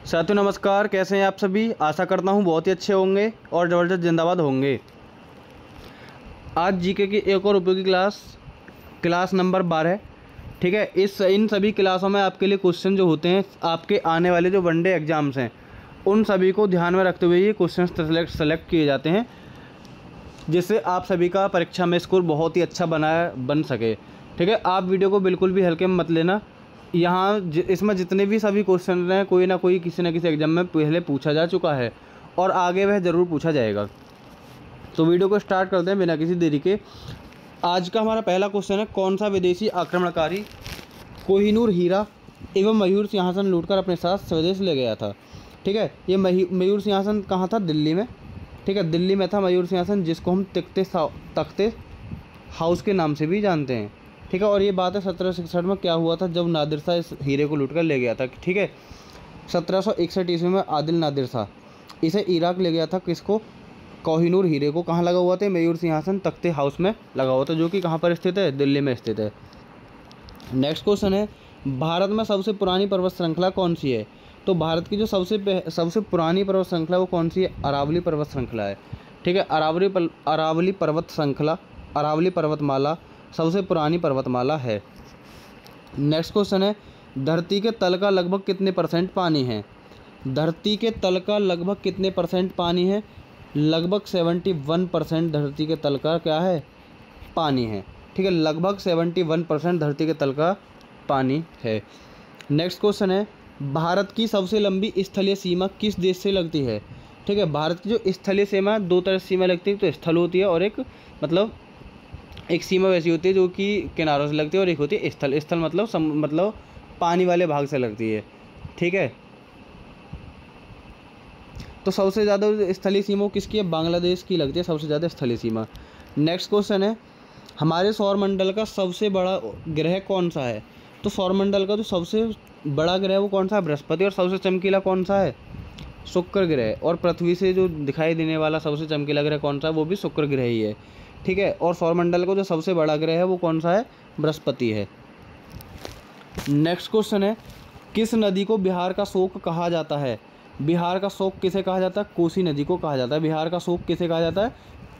साथियों नमस्कार, कैसे हैं आप सभी। आशा करता हूं बहुत ही अच्छे होंगे और ज़बरदस्त जिंदाबाद होंगे। आज जीके की एक और उपयोगी क्लास नंबर 12। ठीक है, इन सभी क्लासों में आपके लिए क्वेश्चन जो होते हैं आपके आने वाले जो वनडे एग्जाम्स हैं उन सभी को ध्यान में रखते हुए ये क्वेश्चन सेलेक्ट किए जाते हैं, जिससे आप सभी का परीक्षा में स्कोर बहुत ही अच्छा बन सके। ठीक है, आप वीडियो को बिल्कुल भी हल्के में मत लेना। यहाँ इसमें जितने भी सभी क्वेश्चन हैं कोई ना कोई किसी न किसी एग्जाम में पहले पूछा जा चुका है और आगे वह ज़रूर पूछा जाएगा। तो वीडियो को स्टार्ट करते हैं बिना किसी देरी के। आज का हमारा पहला क्वेश्चन है, कौन सा विदेशी आक्रमणकारी कोहिनूर हीरा एवं मयूर सिंहासन लूटकर अपने साथ स्वदेश ले गया था। ठीक है, ये मयूर सिंहासन कहाँ था? दिल्ली में। ठीक है, दिल्ली में था मयूर सिंहासन, जिसको हम तख्ते हाउस के नाम से भी जानते हैं। ठीक है, और ये बात है 1761 में क्या हुआ था, जब नादिर शाह इस हीरे को लूट कर ले गया था। ठीक है, 1761 ईस्वी में आदिल नादिर शाह इसे इराक ले गया था। किसको? कोहिनूर हीरे को। कहाँ लगा हुआ था? मयूर सिंहासन तख्ते हाउस में लगा हुआ था, जो कि कहाँ पर स्थित है? दिल्ली में स्थित है। नेक्स्ट क्वेश्चन है, भारत में सबसे पुरानी पर्वत श्रृंखला कौन सी है? तो भारत की जो सबसे पुरानी पर्वत श्रृंखला वो कौन सी है? अरावली पर्वत श्रृंखला है। ठीक है, अरावली पर्वत श्रृंखला, अरावली पर्वतमाला सबसे पुरानी पर्वतमाला है। नेक्स्ट क्वेश्चन है, धरती के तल का लगभग कितने % पानी है? धरती के तल का लगभग कितने % पानी है? लगभग 71% धरती के तल का क्या है? पानी है। ठीक है, लगभग 71% धरती के तल का पानी है। नेक्स्ट क्वेश्चन है, भारत की सबसे लंबी स्थलीय सीमा किस देश से लगती है? ठीक है, भारत की जो स्थलीय सीमा, दो तरह से सीमा लगती है, तो स्थल होती है और एक सीमा वैसी होती है जो कि किनारों से लगती है, और एक होती है स्थल। स्थल मतलब पानी वाले भाग से लगती है। ठीक है, तो सबसे ज़्यादा स्थलीय सीमा किसकी है? बांग्लादेश की लगती है सबसे ज़्यादा स्थलीय सीमा। नेक्स्ट क्वेश्चन है, हमारे सौरमंडल का सबसे बड़ा ग्रह कौन सा है? तो सौरमंडल का जो सबसे बड़ा ग्रह वो कौन सा है? बृहस्पति। और सबसे चमकीला कौन सा है? शुक्र ग्रह। और पृथ्वी से जो दिखाई देने वाला सबसे चमकीला ग्रह कौन सा है? वो भी शुक्र ग्रह ही है। ठीक है, और सौरमंडल का जो सबसे बड़ा ग्रह है वो कौन सा है? बृहस्पति है। नेक्स्ट क्वेश्चन है, किस नदी को बिहार का शोक कहा जाता है? बिहार का शोक किसे कहा जाता है? कोसी नदी को कहा जाता है। बिहार का शोक किसे कहा जाता है?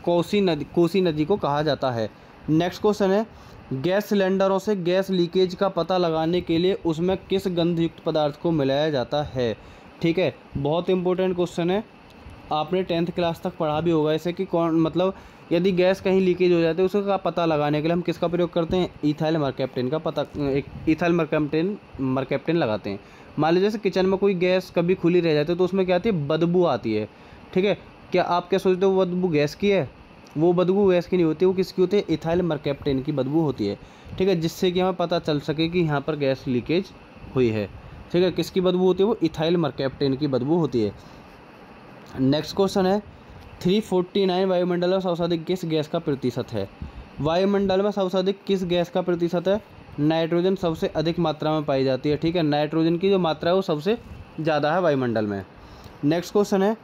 कोसी नदी को कहा जाता है। नेक्स्ट क्वेश्चन है, गैस सिलेंडरों से गैस लीकेज का पता लगाने के लिए उसमें किस गंधयुक्त पदार्थ को मिलाया जाता है? ठीक है, बहुत इंपॉर्टेंट क्वेश्चन है, आपने 10th क्लास तक पढ़ा भी होगा इसे कि यदि गैस कहीं लीकेज हो जाती है उसका पता लगाने के लिए हम किसका प्रयोग करते हैं? इथाइल मरकैप्टेन का इथाइल मरकैप्टेन लगाते हैं। मान लीजिए जैसे किचन में कोई गैस कभी खुली रह जाती है तो उसमें क्या आती है? बदबू आती है। ठीक है, क्या आप क्या सोचते हो वो बदबू गैस की है? वो बदबू गैस की नहीं होती, वो किसकी होती है? इथाइल मरकैप्टेन की बदबू होती है। ठीक है, जिससे कि हमें पता चल सके कि यहाँ पर गैस लीकेज हुई है। ठीक है, किसकी बदबू होती है? वो इथाइल मरकैप्टेन की बदबू होती है। नेक्स्ट क्वेश्चन है, 349 वायुमंडल में सबसे अधिक किस गैस का प्रतिशत है? वायुमंडल में सबसे अधिक किस गैस का प्रतिशत है? नाइट्रोजन सबसे अधिक मात्रा में पाई जाती है। ठीक है, नाइट्रोजन की जो मात्रा है वो सबसे ज़्यादा है वायुमंडल में। नेक्स्ट क्वेश्चन है,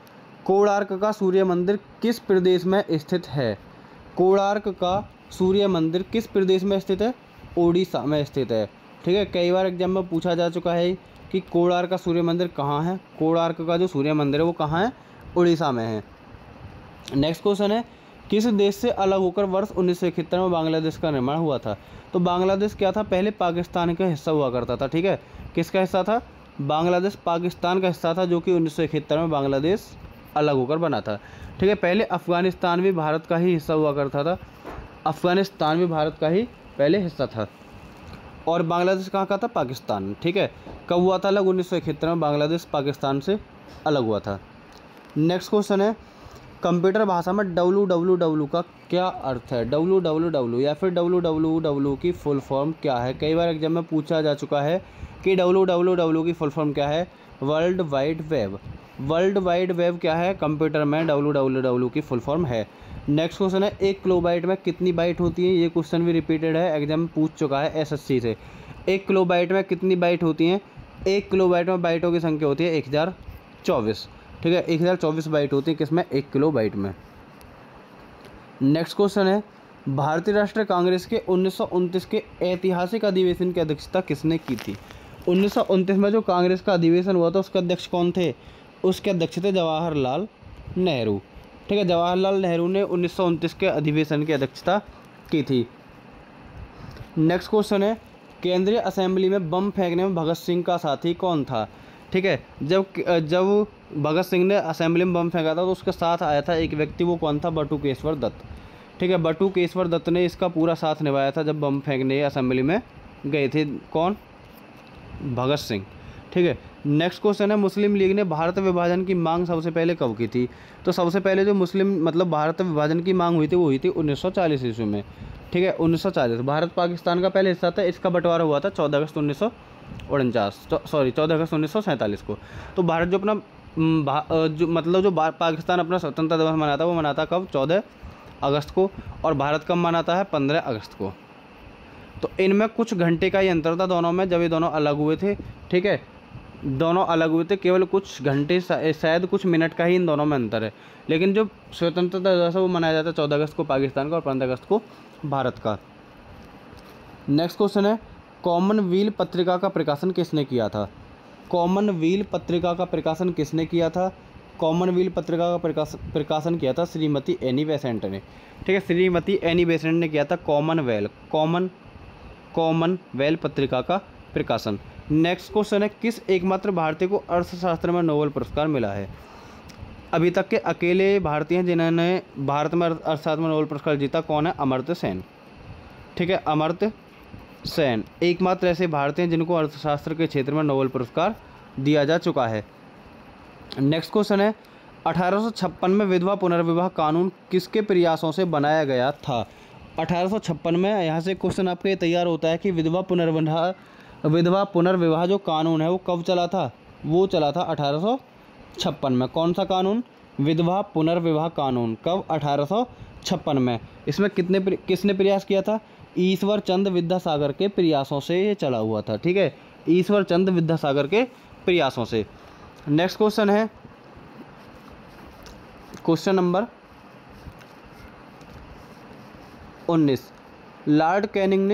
कोणार्क का सूर्य मंदिर किस प्रदेश में स्थित है? कोणार्क का सूर्य मंदिर किस प्रदेश में स्थित है? ओडिशा में स्थित है। ठीक है, कई बार एग्जाम में पूछा जा चुका है कि कोणार्क का सूर्य मंदिर कहाँ है? कोणार्क का जो सूर्य मंदिर है वो कहाँ है? उड़ीसा में है। नेक्स्ट क्वेश्चन है, किस देश से अलग होकर वर्ष 1971 में बांग्लादेश का निर्माण हुआ था? तो बांग्लादेश क्या था? पहले पाकिस्तान का हिस्सा हुआ करता था। ठीक है, किसका हिस्सा था? बांग्लादेश पाकिस्तान का हिस्सा था, जो कि 1971 में बांग्लादेश अलग होकर बना था। ठीक है, पहले अफ़गानिस्तान भी भारत का ही हिस्सा हुआ करता था। अफ़गानिस्तान भी भारत का ही पहले हिस्सा था, और बांग्लादेश कहाँ का था? पाकिस्तान। ठीक है, कब हुआ था अलग? 1971 में बांग्लादेश पाकिस्तान से अलग हुआ था। नेक्स्ट क्वेश्चन है, कंप्यूटर भाषा में www का क्या अर्थ है? www या फिर www की फुल फॉर्म क्या है? कई बार एग्जाम में पूछा जा चुका है कि www की फुल फॉर्म क्या है? World wide web. World wide web क्या है? कंप्यूटर में www की फुल फॉर्म है। नेक्स्ट क्वेश्चन है, 1 किलोबाइट में कितनी बाइट होती है? ये क्वेश्चन भी रिपीटेड है, एग्जाम में पूछ चुका है SSC से। 1 किलोबाइट में कितनी बाइट होती हैं? 1 किलोबाइट में बाइटों की संख्या होती है 1024। ठीक है, 1024 बाइट होती है किसमें? 1 किलोबाइट में। नेक्स्ट क्वेश्चन है, भारतीय राष्ट्रीय कांग्रेस के 1929 के ऐतिहासिक अधिवेशन की अध्यक्षता किसने की थी? 1929 में जो कांग्रेस का अधिवेशन हुआ था उसके अध्यक्ष कौन थे? उसके अध्यक्ष थे जवाहरलाल नेहरू। ठीक है, जवाहरलाल नेहरू ने 1929 के अधिवेशन की अध्यक्षता की थी। नेक्स्ट क्वेश्चन है, केंद्रीय असेंबली में बम फेंकने में भगत सिंह का साथी कौन था? ठीक है, जब भगत सिंह ने असेंबली में बम फेंका था तो उसके साथ आया था एक व्यक्ति, वो कौन था? बटुकेश्वर दत्त। ठीक है, बटुकेश्वर दत्त ने इसका पूरा साथ निभाया था जब बम फेंकने असेंबली में गए थे। कौन? भगत सिंह। ठीक है, नेक्स्ट क्वेश्चन है, मुस्लिम लीग ने भारत विभाजन की मांग सबसे पहले कब की थी? तो सबसे पहले जो भारत विभाजन की मांग हुई थी वो हुई थी 1940 ईस्वी में। ठीक है, 1940। भारत पाकिस्तान का पहले हिस्सा था, इसका बंटवारा हुआ था 14 अगस्त 1947 को। तो भारत जो अपना जो पाकिस्तान अपना स्वतंत्रता दिवस मनाता है वो मनाता कब? 14 अगस्त को। और भारत कब मनाता है? 15 अगस्त को। तो इनमें कुछ घंटे का ही अंतर था दोनों में, जब ये दोनों अलग हुए थे। ठीक है, दोनों अलग हुए थे, केवल कुछ घंटे, शायद कुछ मिनट का ही इन दोनों में अंतर है। लेकिन जो स्वतंत्रता दिवस है वो मनाया जाता है 14 अगस्त को पाकिस्तान का और 15 अगस्त को भारत का। नेक्स्ट क्वेश्चन है, कॉमनवेल्थ पत्रिका का प्रकाशन किसने किया था? कॉमनवेल्थ पत्रिका का प्रकाशन किसने किया था? कॉमनवेल्थ पत्रिका का प्रकाशन किया था श्रीमती एनी बेसेंट ने। ठीक है, श्रीमती एनी बेसेंट ने किया था कॉमनवेल्थ पत्रिका का प्रकाशन। नेक्स्ट क्वेश्चन है, किस एकमात्र भारतीय को अर्थशास्त्र में नोबेल पुरस्कार मिला है? अभी तक के अकेले भारतीय हैं जिन्होंने भारत में अर्थशास्त्र में नोबेल पुरस्कार जीता, कौन है? अमर्त्य सेन। ठीक है, अमर्त्य सेन एकमात्र ऐसे भारतीय हैं जिनको अर्थशास्त्र के क्षेत्र में नोबेल पुरस्कार दिया जा चुका है। नेक्स्ट क्वेश्चन है, 1856 में विधवा पुनर्विवाह कानून किसके प्रयासों से बनाया गया था? 1856 में यहाँ से क्वेश्चन आपके तैयार होता है कि विधवा पुनर्विवाह जो कानून है वो कब चला था? वो चला था 1856 में। कौन सा कानून? विधवा पुनर्विवाह कानून। कब? 1856 में। इसमें किसने प्रयास किया था? ईश्वर चंद्र विद्यासागर के प्रयासों से ये चला हुआ था। ठीक है, ईश्वर चंद्र विद्यासागर के प्रयासों से। नेक्स्ट क्वेश्चन है क्वेश्चन नंबर 19। लॉर्ड कैनिंग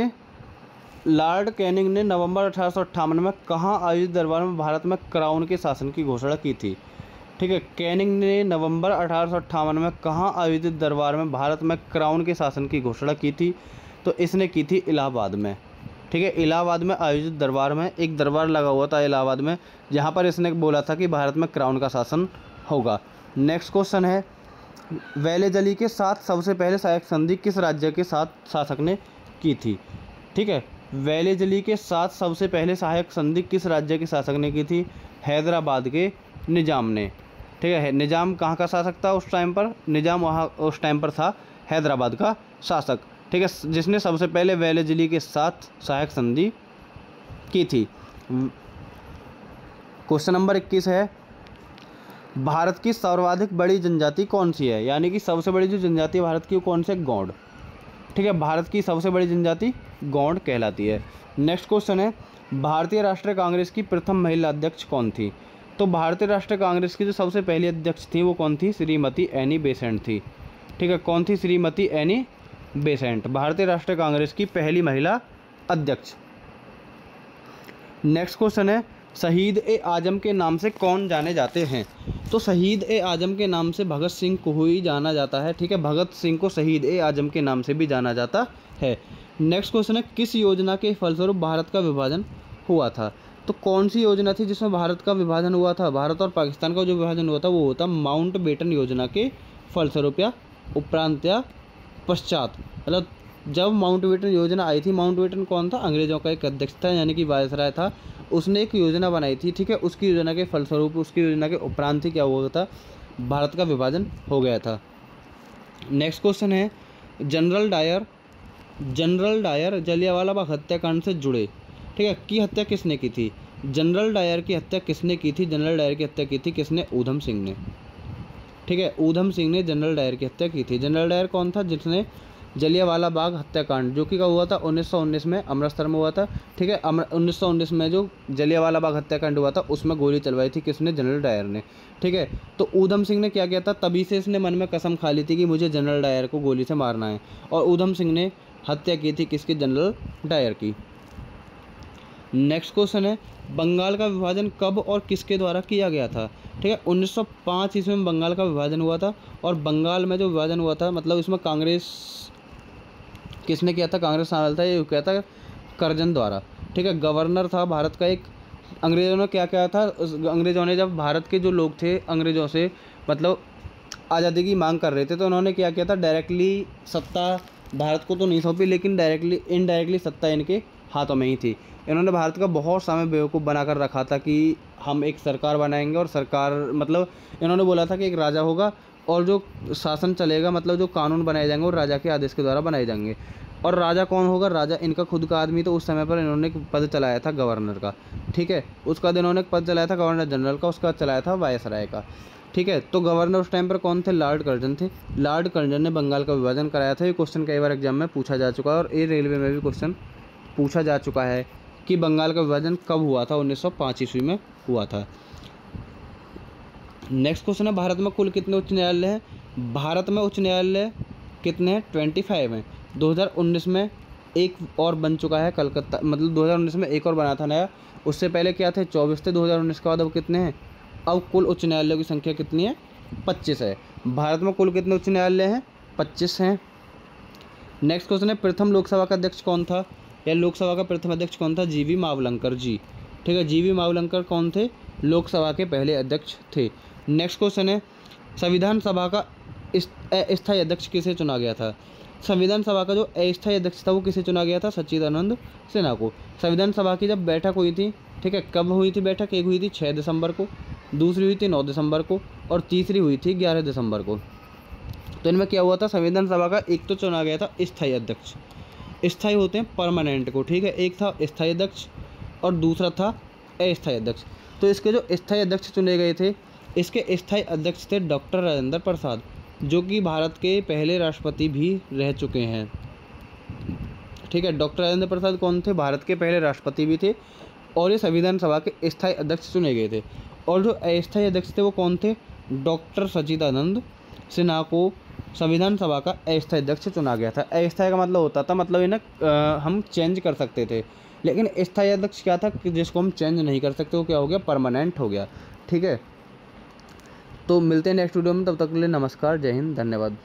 ने नवंबर 1858 में कहाँ आयोजित दरबार में भारत में क्राउन के शासन की घोषणा की थी? ठीक है, कैनिंग ने नवंबर 1858 में कहाँ आयोजित दरबार में भारत में क्राउन के शासन की घोषणा की थी? तो इसने की थी इलाहाबाद में। ठीक है, इलाहाबाद में आयोजित दरबार में एक दरबार लगा हुआ था इलाहाबाद में, जहाँ पर इसने बोला था कि भारत में क्राउन का शासन होगा। नेक्स्ट क्वेश्चन है, वेलेजली के साथ सबसे पहले सहायक संधि किस राज्य के साथ शासक ने की थी? ठीक है, वेलेजली के साथ सबसे पहले सहायक संधि किस राज्य के शासक ने की थी? हैदराबाद के निजाम ने। ठीक है, निजाम कहाँ का शासक था उस टाइम पर? निजाम वहाँ उस टाइम पर था हैदराबाद का शासक। ठीक है, जिसने सबसे पहले वेलेजली के साथ सहायक संधि की थी। क्वेश्चन नंबर 21 है, भारत की सर्वाधिक बड़ी जनजाति कौन सी है? यानी कि सबसे बड़ी जो जनजाति भारत की वो कौन से? गौंड। ठीक है, भारत की सबसे बड़ी जनजाति गौंड कहलाती है। नेक्स्ट क्वेश्चन है, भारतीय राष्ट्रीय कांग्रेस की प्रथम महिला अध्यक्ष कौन थी? तो भारतीय राष्ट्रीय कांग्रेस की जो सबसे पहली अध्यक्ष थी वो कौन थी? श्रीमती एनी बेसेंट थी। ठीक है, कौन थी? श्रीमती एनी बेसेंट, भारतीय राष्ट्रीय कांग्रेस की पहली महिला अध्यक्ष। नेक्स्ट क्वेश्चन है, शहीद ए आजम के नाम से कौन जाने जाते हैं? तो शहीद ए आजम के नाम से भगत सिंह को ही जाना जाता है। ठीक है, भगत सिंह को शहीद ए आजम के नाम से भी जाना जाता है। नेक्स्ट क्वेश्चन है, किस योजना के फलस्वरूप भारत का विभाजन हुआ था? तो कौन सी योजना थी जिसमें भारत का विभाजन हुआ था? भारत और पाकिस्तान का जो विभाजन हुआ था वो होता माउंटबेटन योजना के फलस्वरूप या उपरांत या पश्चात। मतलब जब माउंटबेटन योजना आई थी, माउंटबेटन कौन था? अंग्रेजों का एक अध्यक्ष था, यानी कि वायसराय था। उसने एक योजना बनाई थी। ठीक है, उसकी योजना के फलस्वरूप, उसकी योजना के उपरांत ही क्या हुआ था? भारत का विभाजन हो गया था। नेक्स्ट क्वेश्चन है, जनरल डायर जलियांवाला बाग हत्याकांड से जुड़े, ठीक है, की हत्या किसने की थी? जनरल डायर की हत्या किसने की थी? जनरल डायर की हत्या की थी किसने? ऊधम सिंह ने। ठीक है, ऊधम सिंह ने जनरल डायर की हत्या की थी। जनरल डायर कौन था? जिसने जलियांवाला बाग हत्याकांड, जो कि कब हुआ था? 1919 में अमृतसर में हुआ था। ठीक है, 1919 में जो जलियांवाला बाग हत्याकांड हुआ था उसमें गोली चलवाई थी किसने? जनरल डायर ने। ठीक है, तो ऊधम सिंह ने क्या किया था? तभी से इसने मन में कसम खा ली थी कि मुझे जनरल डायर को गोली से मारना है, और ऊधम सिंह ने हत्या की थी किसकी? जनरल डायर की। नेक्स्ट क्वेश्चन है बंगाल का विभाजन कब और किसके द्वारा किया गया था। ठीक है, 1905 ईस्वी में बंगाल का विभाजन हुआ था। और बंगाल में जो विभाजन हुआ था मतलब इसमें कांग्रेस किसने किया था, कांग्रेस शामिल था, ये किया था करजन द्वारा। ठीक है, गवर्नर था भारत का एक। अंग्रेज़ों ने क्या किया था, अंग्रेज़ों ने जब भारत के जो लोग थे अंग्रेज़ों से मतलब आज़ादी की मांग कर रहे थे, तो उन्होंने क्या किया था, डायरेक्टली सत्ता भारत को तो नहीं सौंपी, लेकिन डायरेक्टली इनडायरेक्टली सत्ता इनके हाथों में ही थी। इन्होंने भारत का बहुत समय बेवकूफ़ बना कर रखा था कि हम एक सरकार बनाएंगे, और सरकार मतलब इन्होंने बोला था कि एक राजा होगा और जो शासन चलेगा मतलब जो कानून बनाए जाएंगे वो राजा के आदेश के द्वारा बनाए जाएंगे। और राजा कौन होगा, राजा इनका खुद का आदमी। तो उस समय पर इन्होंने एक पद चलाया था गवर्नर का। ठीक है, उसका बाद इन्होंने एक पद चलाया था गवर्नर जनरल का, उसका चलाया था वायसराय का। ठीक है, तो गवर्नर उस टाइम पर कौन थे, लॉर्ड कर्जन थे। लॉर्ड कर्जन ने बंगाल का विभाजन कराया था। ये क्वेश्चन कई बार एग्जाम में पूछा जा चुका है, और ये रेलवे में भी क्वेश्चन पूछा जा चुका है कि बंगाल का विभाजन कब हुआ था, 1905 ईस्वी में हुआ था। नेक्स्ट क्वेश्चन है भारत में कुल कितने उच्च न्यायालय हैं। भारत में उच्च न्यायालय कितने हैं, 25 हैं। 2019 में एक और बन चुका है कलकत्ता, मतलब 2019 में एक और बना था नया। उससे पहले क्या थे, 24 थे। 2019 के बाद अब कितने हैं, अब कुल उच्च न्यायालयों की संख्या कितनी है, 25 है। भारत में कुल कितने उच्च न्यायालय हैं, 25 हैं। नेक्स्ट क्वेश्चन है प्रथम लोकसभा का अध्यक्ष कौन था, या लोकसभा का प्रथम अध्यक्ष कौन था, जीवी मावलंकर जी। ठीक है, जीवी मावलंकर कौन थे, लोकसभा के पहले अध्यक्ष थे। नेक्स्ट क्वेश्चन है संविधान सभा का अस्थायी अध्यक्ष किसे चुना गया था। संविधान सभा का जो अस्थायी अध्यक्ष था वो किसे चुना गया था, सच्चिदानंद सिन्हा को। संविधान सभा की जब बैठक हुई थी, ठीक है, कब हुई थी बैठक, एक हुई थी 6 दिसंबर को, दूसरी हुई थी 9 दिसंबर को, और तीसरी हुई थी 11 दिसंबर को। तो इनमें क्या हुआ था, संविधान सभा का एक तो चुना गया था स्थायी अध्यक्ष। स्थायी होते हैं परमानेंट को। ठीक है, एक था स्थायी अध्यक्ष और दूसरा था अस्थायी अध्यक्ष। तो इसके जो स्थायी अध्यक्ष चुने गए थे, इसके स्थायी अध्यक्ष थे डॉक्टर राजेंद्र प्रसाद, जो कि भारत के पहले राष्ट्रपति भी रह चुके हैं। ठीक है, डॉक्टर राजेंद्र प्रसाद कौन थे, भारत के पहले राष्ट्रपति भी थे, और ये संविधान सभा के स्थायी अध्यक्ष चुने गए थे। और जो अस्थायी अध्यक्ष थे वो कौन थे, डॉक्टर सच्चिदानंद सिन्हा को संविधान सभा का अस्थायी अध्यक्ष चुना गया था। अस्थायी का मतलब होता था मतलब इन्हें हम चेंज कर सकते थे, लेकिन स्थायी अध्यक्ष क्या था कि जिसको हम चेंज नहीं कर सकते, वो क्या हो गया, परमानेंट हो गया। ठीक है, तो मिलते हैं नेक्स्ट वीडियो में, तब तक के लिए नमस्कार, जय हिंद, धन्यवाद।